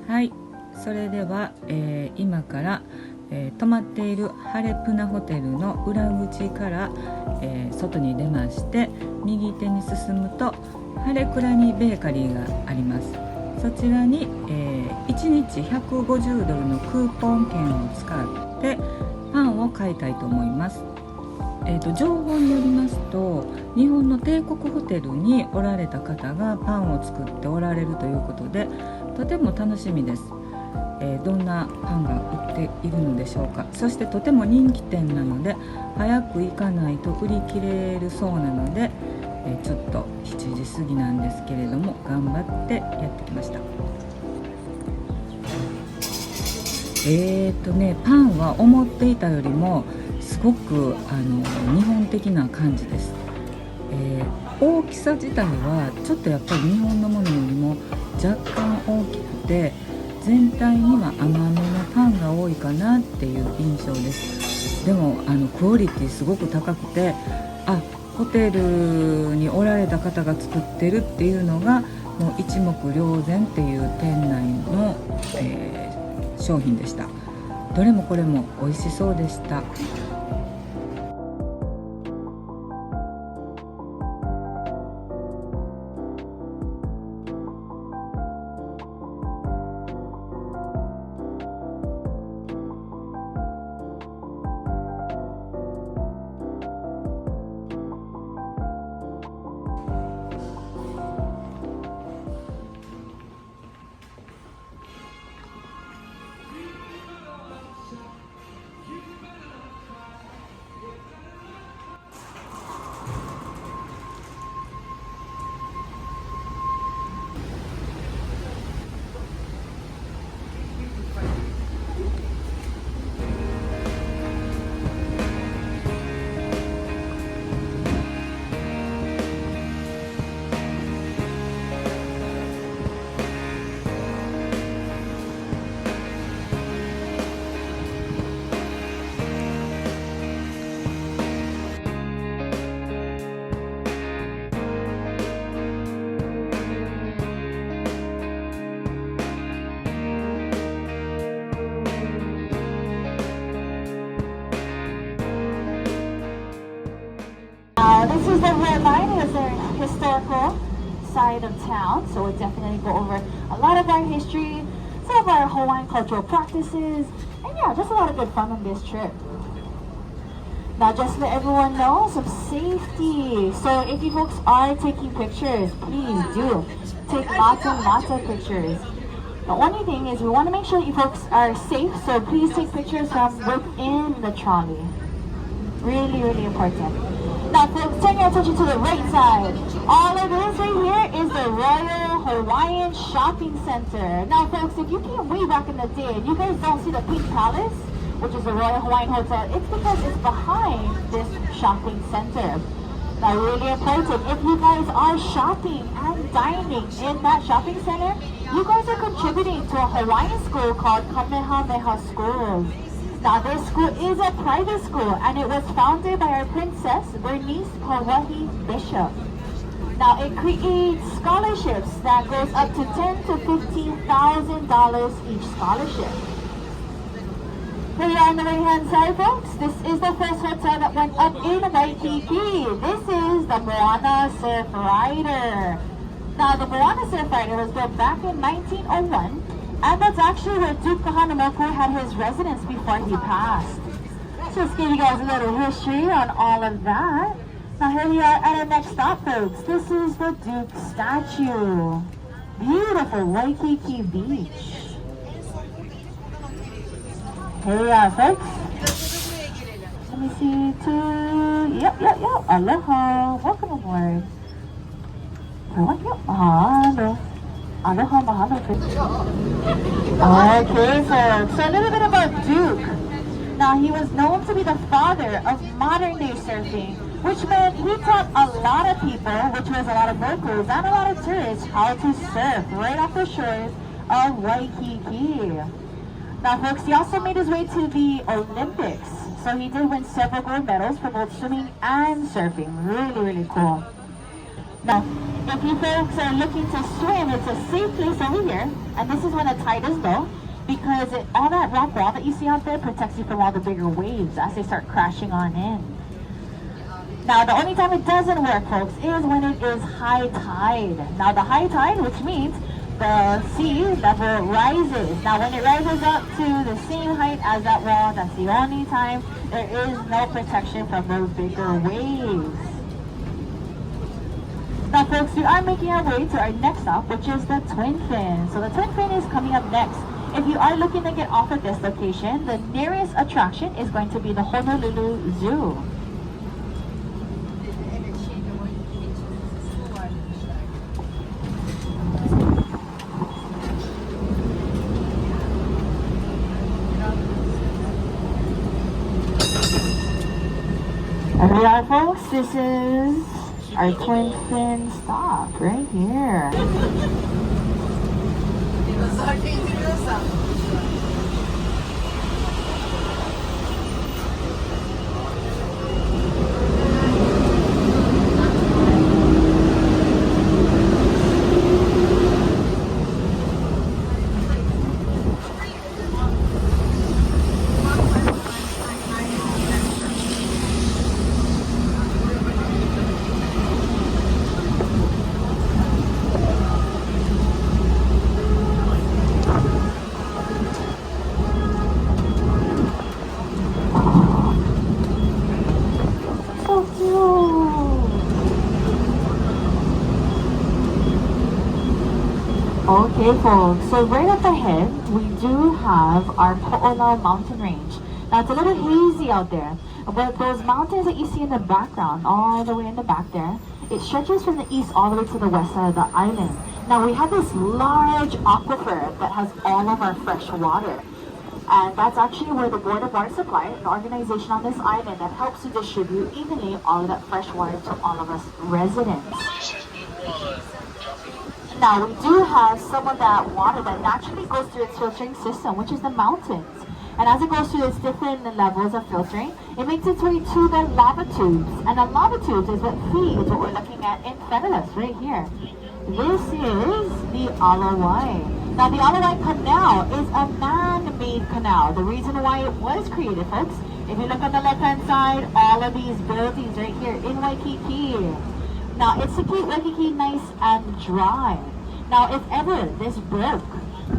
はい、それでは、今から、泊まっているハレプナホテルの裏口から、外に出まして、右手に進むとハレクラニベーカリーがあります。そちらに、1日150ドルのクーポン券を使ってパンを買いたいと思います。情報によりますと、日本の帝国ホテルにおられた方がパンを作っておられるということで、とても楽しみです。どんなパンが売っているのでしょうか。そしてとても人気店なので、早く行かないと売り切れるそうなので、ちょっと7時過ぎなんですけれども、頑張ってやってきました。パンは思っていたよりもすごく日本的な感じです。大きさ自体はちょっとやっぱり日本のものよりも若干大きくて、全体には甘めのパンが多いかなっていう印象です。でもクオリティすごく高くて、ホテルにおられた方が作ってるっていうのがもう一目瞭然っていう店内の、商品でした。どれもこれも美味しそうでした。This is the red line. It's a historical side of town, so we'll definitely go over a lot of our history, some of our Hawaiian cultural practices, and yeah, just a lot of good fun on this trip. Now, just to let everyone know, some safety. So if you folks are taking pictures, please do take lots and lots of pictures. The only thing is we want to make sure that you folks are safe, so please take pictures from within the trolley. Really, really important. Now, folks, turn your attention to the right side. All of this right here is the Royal Hawaiian Shopping Center. Now, folks, if you came way back in the day and you guys don't see the Pink Palace, which is the Royal Hawaiian Hotel, it's because it's behind this shopping center. Now, really important, if you guys are shopping and dining in that shopping center, you guys are contributing to a Hawaiian school called Kamehameha Meha School. Now, this school is a private school, and it was founded by our Princess Bernice Kauahi Bishop. Now, it creates scholarships that goes up to $10,000 to $15,000 each scholarship. Here on the right-hand side, folks, this is the first hotel that went up in Waikiki. This is the Moana Surf Rider. Now, the Moana Surf Rider was built back in 1901. And that's actually where Duke Kahanamoku had his residence before he passed. Just give you guys a little history on all of that. Now here we are at our next stop, folks. This is the Duke statue. Beautiful Waikiki Beach. Here we are, folks. Let me see, yep. Aloha. Welcome aboard. Mahalo. Aloha, mahalo. Okay, so a little bit about Duke. Now, he was known to be the father of modern-day surfing, which meant he taught a lot of people, which was a lot of locals and a lot of tourists, how to surf right off the shores of Waikiki. Now, folks, he also made his way to the Olympics. So he did win several gold medals for both swimming and surfing. Really, really cool. Now, If you folks are looking to swim, it's a safe place over here. And this is when the tide is low, because all that rock wall that you see out there protects you from all the bigger waves as they start crashing on in. Now, the only time it doesn't work, folks, is when it is high tide. Now, the high tide, which means the sea level rises. Now, when it rises up to the same height as that wall, that's the only time there is no protection from those bigger waves. Now, folks, we are making our way to our next stop, which is the Twin Fin. So the Twin Fin is coming up next. If you are looking to get off at this location, the nearest attraction is going to be the Honolulu Zoo. Here we are, folks. This is our Twin Fin stop right here. Okay, folks, so right up ahead, we do have our Po'olau mountain range. Now, it's a little hazy out there, but those mountains that you see in the background, all the way in the back there, it stretches from the east all the way to the west side of the island. Now, we have this large aquifer that has all of our fresh water. And that's actually where the Board of Water Supply, an organization on this island that helps to distribute evenly all of that fresh water to all of us residents. Now, we do have some of that water that naturally goes through its filtering system, which is the mountains. And as it goes through its different levels of filtering, it makes its way to the lava tubes. And the lava tubes is what feeds what we're looking at in front of us right here. This is the ALOHA. Now, the ALOHA Canal is a man-made canal. The reason why it was created, folks, if you look on the left-hand side, all of these buildings right here in Waikiki. Now, it's to keep Waikiki nice and dry. Now, if ever this broke,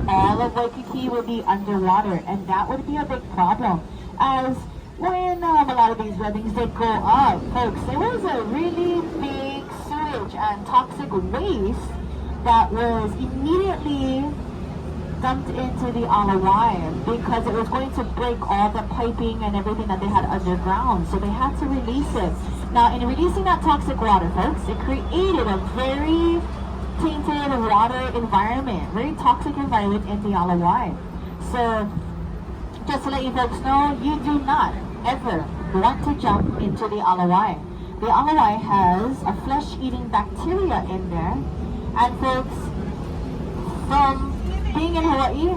all of Waikiki would be underwater, and that would be a big problem. As when a lot of these buildings did go up, folks, there was a really big sewage and toxic waste that was immediately dumped into the ALOHA because it was going to break all the piping and everything that they had underground. So they had to release it. Now, in releasing that toxic water, folks, it created a very tainted water environment, very toxic environment in the ALOHA. So, just to let you folks know, you do not ever want to jump into the ALOHA. The ALOHA has a flesh-eating bacteria in there, and folks, from being in Hawaii,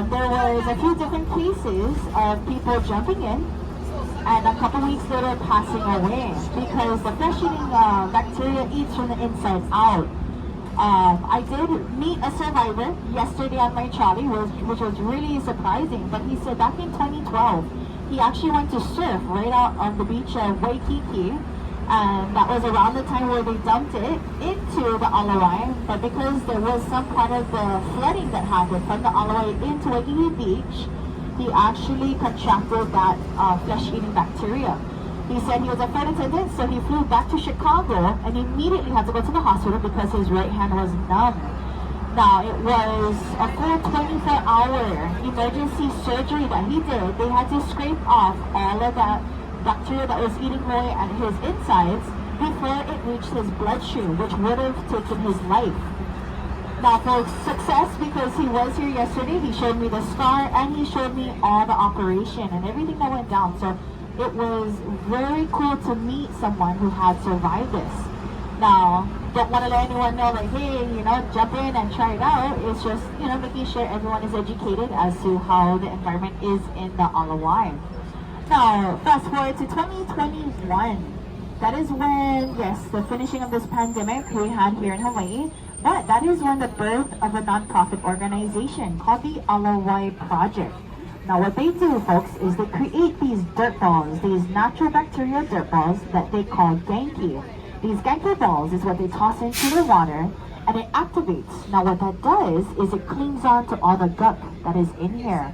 there was a few different cases of people jumping in and a couple weeks later passing away because the flesh-eating bacteria eats from the inside out. I did meet a survivor yesterday on my trolley, which was really surprising, but he said back in 2012, he actually went to surf right out on the beach of Waikiki, and that was around the time where they dumped it into the ALOHA, but because there was some part of the flooding that happened from the ALOHA into Waikiki Beach, he actually contracted that flesh-eating bacteria. He said he was a flight attendant, so he flew back to Chicago and immediately had to go to the hospital because his right hand was numb. Now, it was a full 24-hour emergency surgery that he did. They had to scrape off all of that bacteria that was eating away at his insides before it reached his bloodstream, which would have taken his life. Now, folks, success because he was here yesterday. He showed me the scar and he showed me all the operation and everything that went down. So it was very cool to meet someone who had survived this. Now, don't want to let anyone know like, hey, jump in and try it out. It's just, making sure everyone is educated as to how the environment is in the ALOHA. Now, fast forward to 2021. that is when, yes, the finishing of this pandemic we had here in Hawaii, but that is when the birth of a nonprofit organization called the ALOHA Project. Now what they do, folks, is they create these dirt balls, these natural bacteria dirt balls that they call Genki. These Genki balls is what they toss into the water and it activates. Now what that does is it clings on to all the gunk that is in here.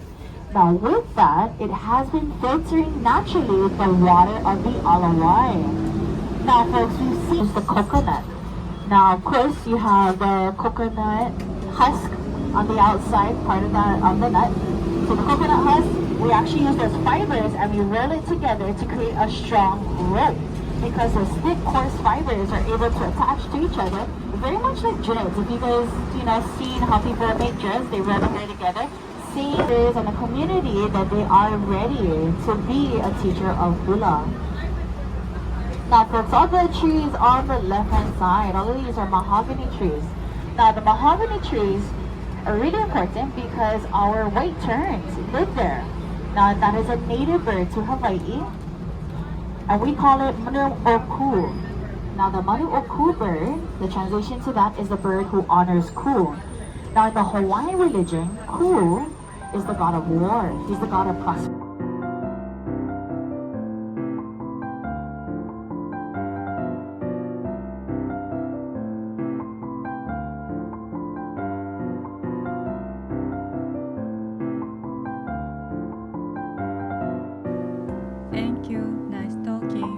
Now with that, it has been filtering naturally the water of the ALOHA. Now folks, we've seen the coconut. Now of course you have the coconut husk on the outside part of the nut. So the coconut husk, we actually use those fibers and we roll it together to create a strong rope. Because those thick, coarse fibers are able to attach to each other, very much like dreads. If you guys, seen how people make dreads, they roll their hair together. See, there is in the community that they are ready to be a teacher of hula. Now, folks, all the trees on the left-hand side, all of these are mahogany trees. Now, the mahogany trees are really important because our white terns live there. Now, that is a native bird to Hawaii, and we call it Manu'oku. Now, the Manu'oku bird, the translation to that is the bird who honors Ku. Now, in the Hawaiian religion, Ku is the god of war. He's the god of prosperity. Thank you. Nice talking.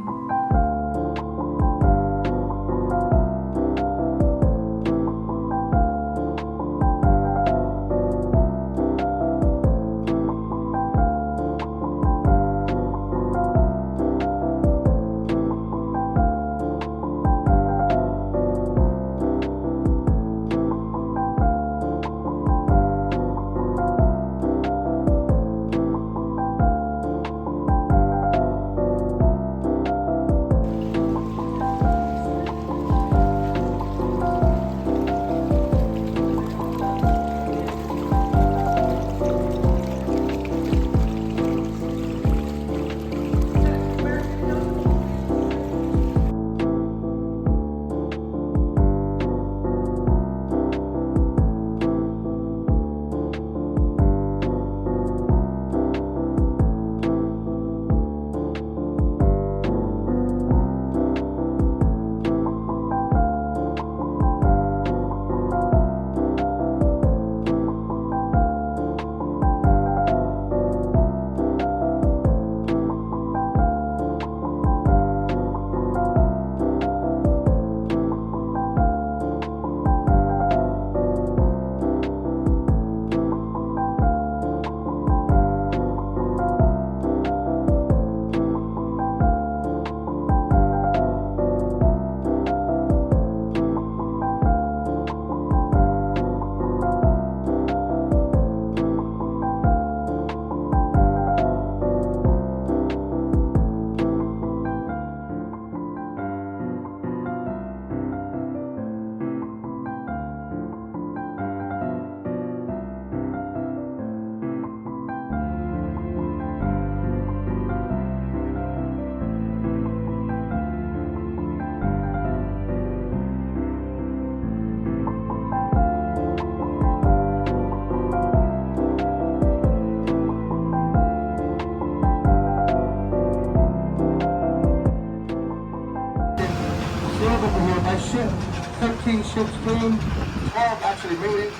Ship, 13 ships came, 12 actually made it.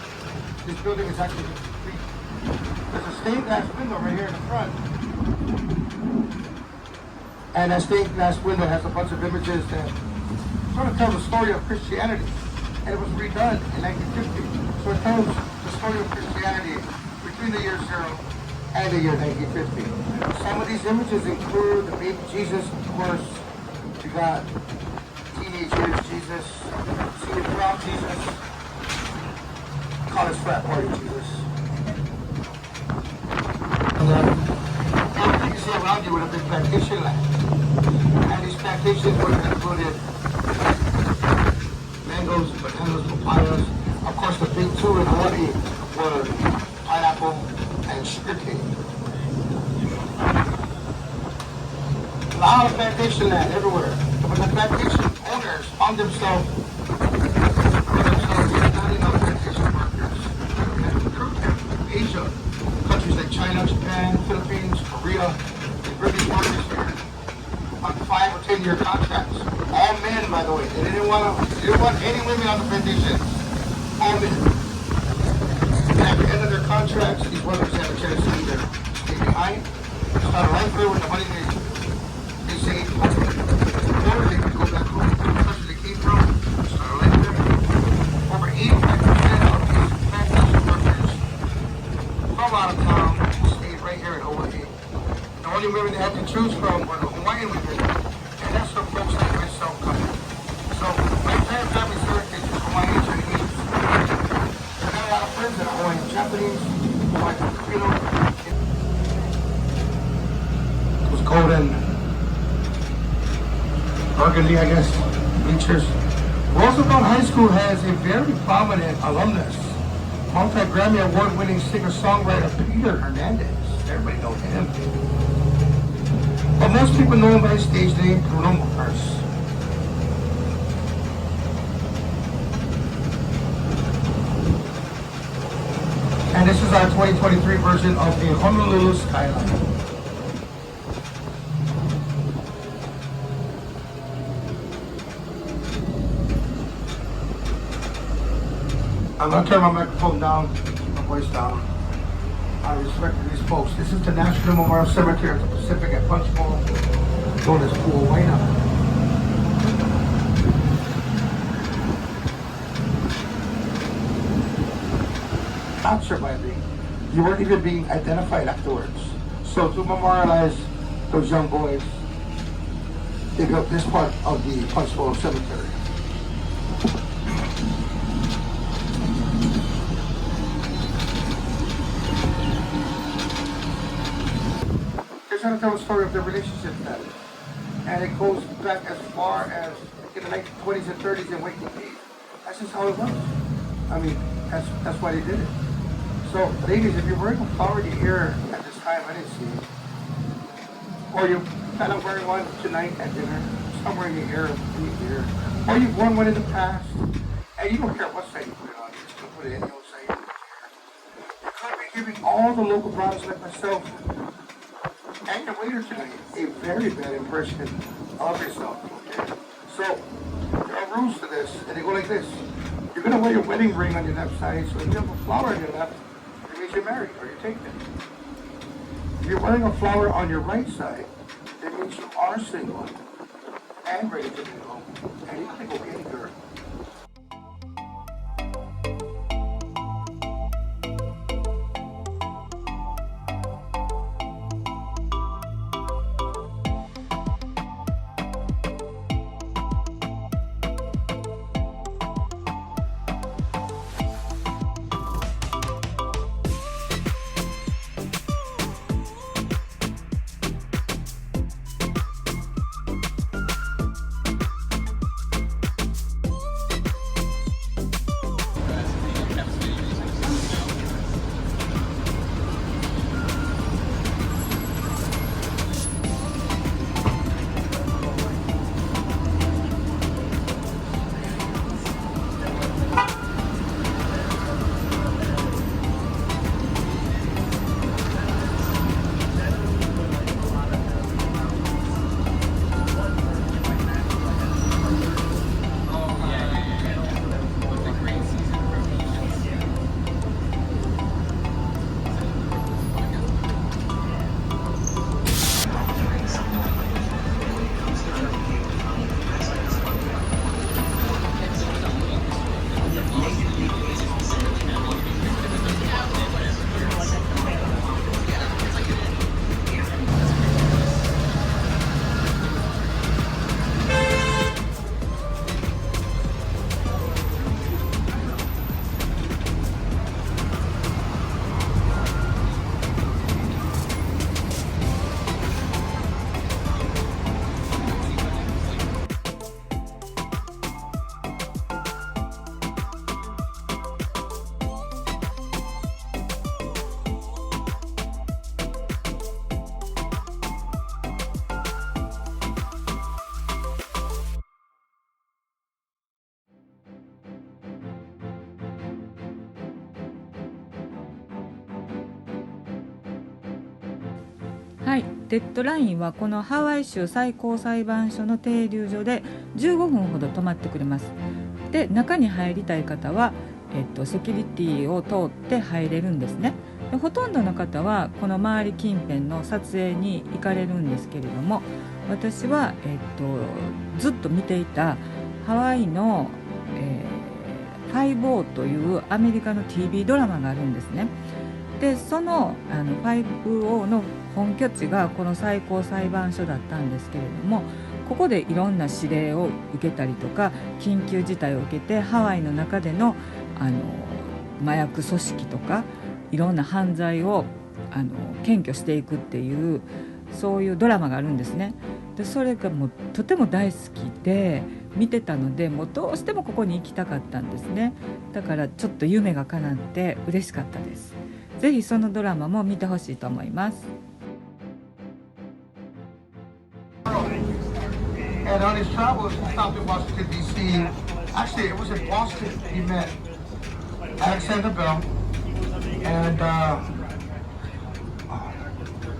This building is actually complete. There's a stained glass window right here in the front. And that stained glass window has a bunch of images that sort of tell the story of Christianity. And it was redone in 1950. So it tells the story of Christianity between the year 0 and the year 1950. Some of these images include the baby Jesus, of course. We got teenagers, Jesus, senior prom Jesus, college frat party Jesus. Everything you see around you would have been plantation land. And these plantations would have included mangoes, bananas, papayas. Of course, the big two in Hawaii were pineapple and sugarcane. A lot of plantation land everywhere. But the plantation owners found themselves not enough plantation workers. And recruited from Asia, countries like China, Japan, Philippines, Korea, they bring these workers here on 5 or 10 year contracts. All men, by the way. They didn't want any women on the plantation. All men. And at the end of their contracts, these workers have a chance to either stay behind, start a life here with the money they saved, or they could go back home to the country they came from, start a life there. Over 85% of these plantation workers from out of town stayed right here in Hawaii. The only women they had to choose from were the Hawaiian women, and that's from folks like myself coming. So my entire family's heritage is Hawaiian Chinese. I got a lot of friends that are Hawaiian Japanese, Hawaiian Filipino. It was golden, burgundy, I guess, bleachers. Roosevelt High School has a very prominent alumnus, multi-Grammy award-winning singer-songwriter Peter Hernandez. Everybody knows him. But most people know him by his stage name, Bruno Mars. And this is our 2023 version of the Honolulu skyline. I'm going to turn my microphone down, keep my voice down. Out of respect to these folks. This is the National Memorial Cemetery of the Pacific at Punchbowl, known as Wai Canal. Not surviving. You weren't even being identified afterwards. So to memorialize those young boys, they built this part of the Punchbowl Cemetery. Trying to tell a story of the relationship then. And it goes back as far as in the 1920s and 30s in Waikiki. That's just how it was. I mean, that's why they did it. So, ladies, if you're wearing a flower in your ear at this time, I didn't see it. Or you plan on wearing one tonight at dinner, somewhere in your ear, or you've worn one in the past, and you don't care what side you put it on. You're just going to put it in the old side. You could be giving all the local brothers like myself and your waiter tonight a very bad impression of yourself. Okay? So, there are rules to this, and they go like this. You're going to wear your wedding ring on your left side, so if you have a flower on your left, it means you're married or you're taken. If you're wearing a flower on your right side, it means you are single and ready to mingle, and you can go anywhere. はい、デッドラインはこのハワイ州最高裁判所の停留所で15分ほど止まってくれます。で、中に入りたい方は、セキュリティを通って入れるんですね。で、ほとんどの方はこの周り近辺の撮影に行かれるんですけれども、私は、ずっと見ていたハワイの、ファイブオーというアメリカの TV ドラマがあるんですね。で、そのファイブオーの本拠地がこの最高裁判所だったんですけれども、ここでいろんな指令を受けたりとか緊急事態を受けてハワイの中での、麻薬組織とかいろんな犯罪を検挙していくっていうそういうドラマがあるんですね。で、それがもうとても大好きで見てたので、もうどうしてもここに行きたかったんですね。だからちょっと夢が叶って嬉しかったです。ぜひそのドラマも見てほしいと思います。And on his travels, he stopped in Washington, D.C. Actually, it was in Boston he met Alexander Bell. And,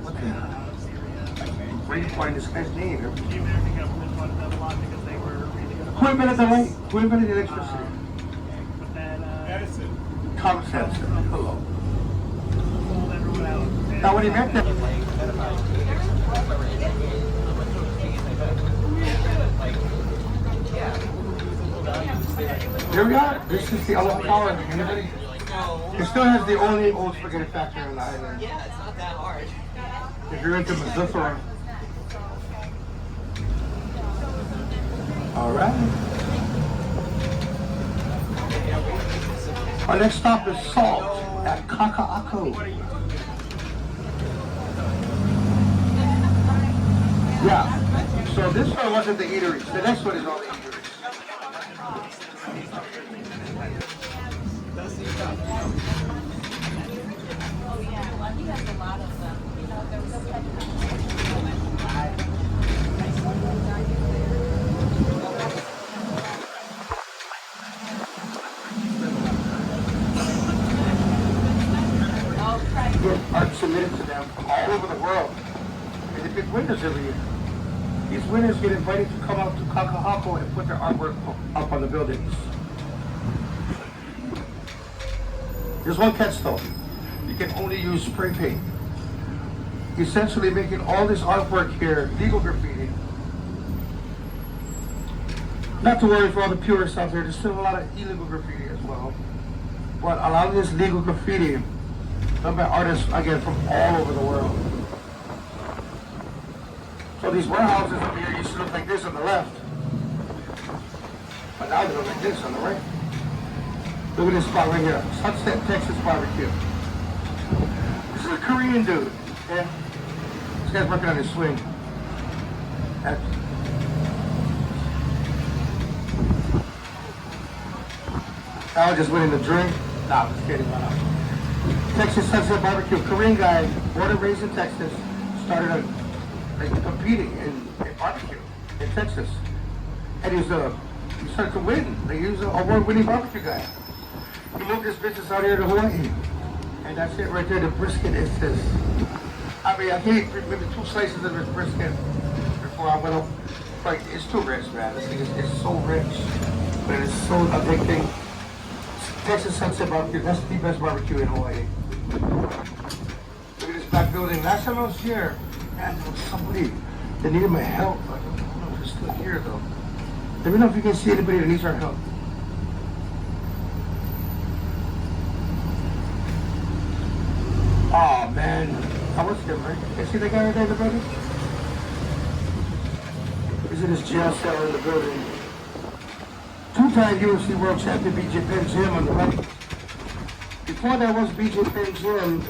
what the hell? Where are you finding this guy's name? Who invented the light? Who invented the electricity? Edison. Thomas Edison. Hello. Now, when he met them, here we are. This is the ALOHA Tower. Anybody? It still has the only old spaghetti factory on the island. Yeah, it's not that hard. If you're into Missouri. All right. Our next stop is Salt at Kaka'ako. Yeah. So this one wasn't the eateries. The next one is all the eateries. Art submitted to them from all over the world. And they pick winners every year. These winners get invited to come out to Kaka'ako and put their artwork up on the buildings. There's one catch though. You can only use spray paint. Essentially making all this artwork here legal graffiti. Not to worry for all the purists out there, there's still a lot of illegal graffiti as well. But a lot of this legal graffiti done by artists, again, from all over the world. So these warehouses up here used to look like this on the left. But now they look like this on the right. Look at this spot right here, Sunset, Texas barbecue. This is a Korean dude, okay? This guy's working on his swing. I just went in the drink. Nah, I'm just kidding. Texas Sunset Barbecue, Korean guy, born and raised in Texas, started competing in barbecue in Texas. And he started to win. He was an award-winning barbecue guy. He moved his business out here to Hawaii. And that's it right there. The brisket is this. I mean, I ate maybe 2 slices of this brisket before I went up. Like, it's too rich, man. This thing is so rich. But it's so addicting. Texas Sunset Barbecue, that's the best barbecue in Hawaii. Look at this back building. Last time I was here, man, there was somebody that needed my help. I don't know if they're still here, though. Let me know if you can see anybody that needs our help. Oh, man. I was him, right? You see that guy right there in the building? He's in his jail cell in the building. 2-time UFC World Champion BJ Penn Jim on the right. Before that was BJ Penn Jim.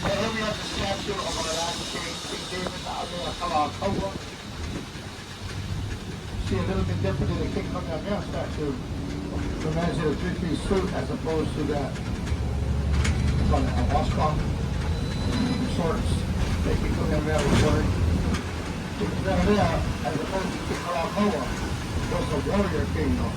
And here we have the statue of our last king, King David, out there at Kalakaua. See, a little bit different than the King Kamehameha statue. The man's in a 3-piece suit as opposed to that. On a washcloth shorts, making Kamehameha was wearing. Kamehameha, as opposed to Kalakaua, was a warrior king, though.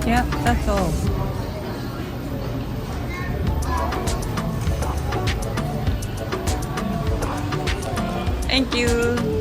Yeah, that's all. Thank you.